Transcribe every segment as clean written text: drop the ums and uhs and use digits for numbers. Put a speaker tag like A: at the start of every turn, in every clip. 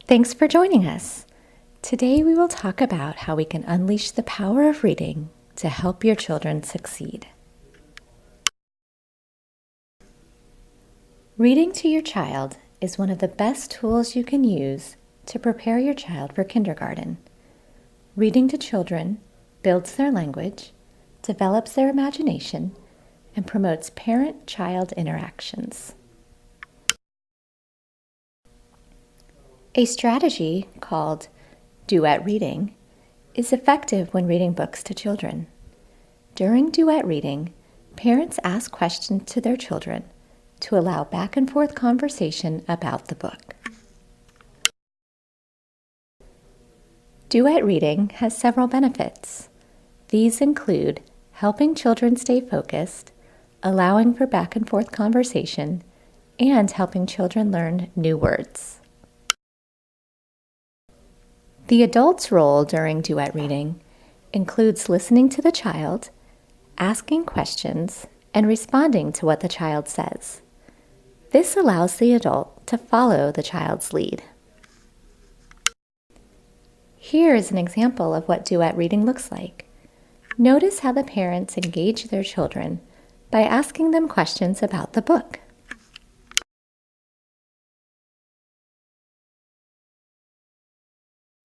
A: Thanks for joining us. Today we will talk about how we can unleash the power of reading to help your children succeed. Reading to your child is one of the best tools you can use to prepare your child for kindergarten. Reading to children builds their language, develops their imagination, and promotes parent-child interactions. A strategy called duet reading is effective when reading books to children. During duet reading, parents ask questions to their children to allow back and forth conversation about the book. Duet reading has several benefits. These include helping children stay focused, allowing for back and forth conversation, and helping children learn new words. The adult's role during duet reading includes listening to the child, asking questions, and responding to what the child says. This allows the adult to follow the child's lead. Here is an example of what duet reading looks like. Notice how the parents engage their children by asking them questions about the book.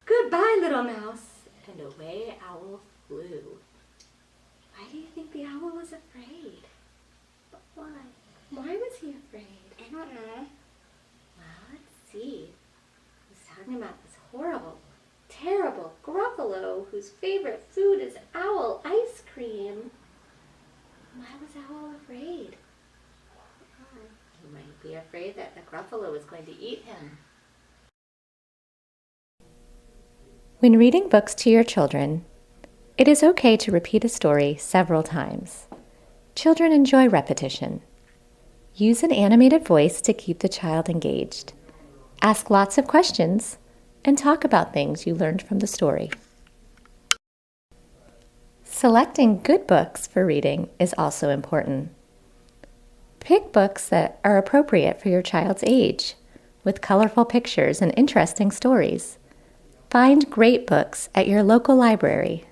B: Goodbye, little mouse. And away Owl flew. Why do you think the owl was afraid? But why? Why was he afraid? I don't know. Well, let's see. He was talking about this horrible, terrible Gruffalo whose favorite food is owl ice cream. Why was Owl afraid? He might be afraid that the Gruffalo was going to eat him.
A: When reading books to your children, it is okay to repeat a story several times. Children enjoy repetition. Use an animated voice to keep the child engaged. Ask lots of questions and talk about things you learned from the story. Selecting good books for reading is also important. Pick books that are appropriate for your child's age, with colorful pictures and interesting stories. Find great books at your local library.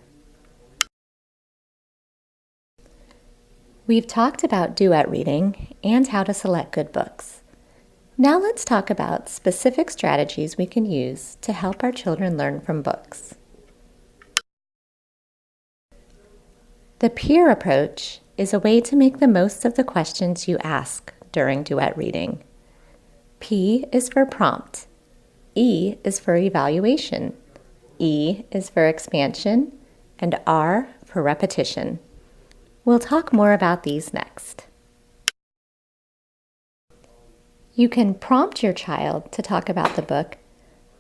A: We've talked about duet reading and how to select good books. Now let's talk about specific strategies we can use to help our children learn from books. The peer approach is a way to make the most of the questions you ask during duet reading. P is for prompt. E is for evaluation, E is for expansion, and R for repetition. We'll talk more about these next. You can prompt your child to talk about the book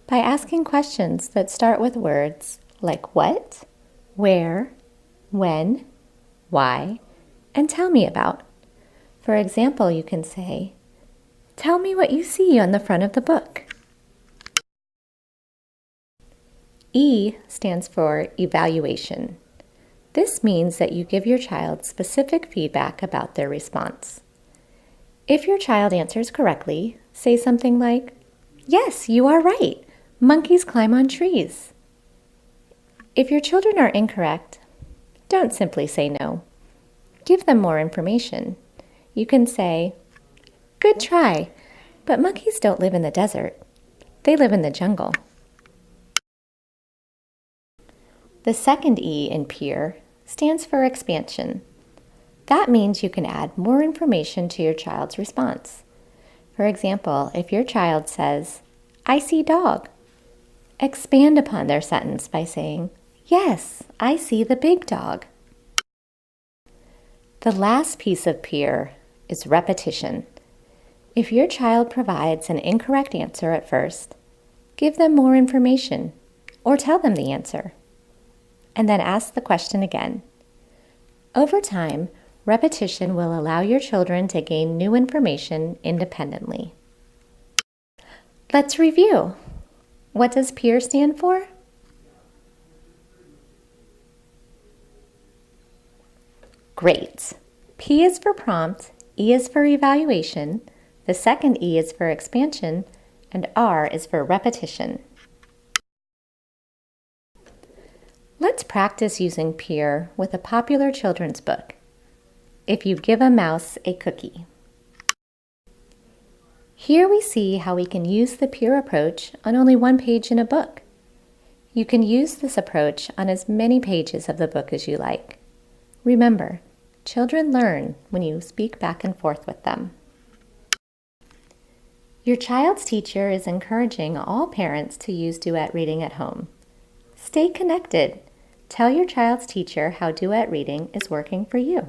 A: by asking questions that start with words like what, where, when, why, and tell me about. For example, you can say, "Tell me what you see on the front of the book." E stands for evaluation. This means that you give your child specific feedback about their response. If your child answers correctly, say something like, "Yes, you are right. Monkeys climb on trees." If your children are incorrect, don't simply say no. Give them more information. You can say, "Good try, but monkeys don't live in the desert. They live in the jungle." The second E in peer stands for expansion. That means you can add more information to your child's response. For example, if your child says, "I see dog," expand upon their sentence by saying, "Yes, I see the big dog." The last piece of peer is repetition. If your child provides an incorrect answer at first, give them more information or tell them the answer, and then ask the question again. Over time, repetition will allow your children to gain new information independently. Let's review. What does peer stand for? Great. P is for prompt, E is for evaluation, the second E is for expansion, and R is for repetition. Let's practice using Peer with a popular children's book. If you give a mouse a cookie. Here we see how we can use the Peer approach on only one page in a book. You can use this approach on as many pages of the book as you like. Remember, children learn when you speak back and forth with them. Your child's teacher is encouraging all parents to use duet reading at home. Stay connected. Tell your child's teacher how duet reading is working for you.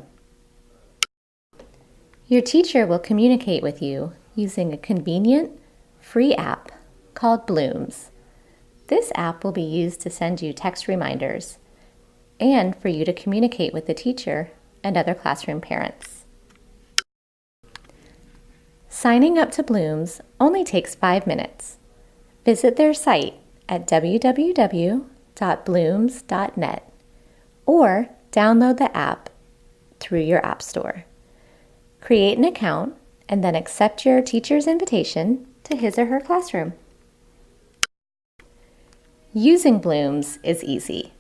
A: Your teacher will communicate with you using a convenient, free app called Blooms. This app will be used to send you text reminders and for you to communicate with the teacher and other classroom parents. Signing up to Blooms only takes 5 minutes. Visit their site at www.blooms.net or download the app through your app store. Create an account and then accept your teacher's invitation to his or her classroom. Using Blooms is easy.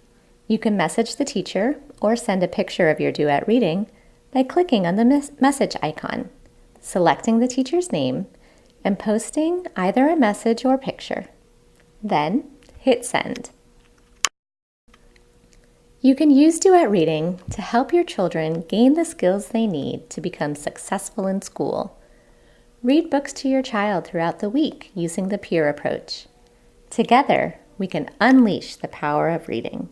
A: You can message the teacher or send a picture of your duet reading by clicking on the message icon, selecting the teacher's name, and posting either a message or picture. Then hit send. You can use duet reading to help your children gain the skills they need to become successful in school. Read books to your child throughout the week using the Peer approach. Together, we can unleash the power of reading.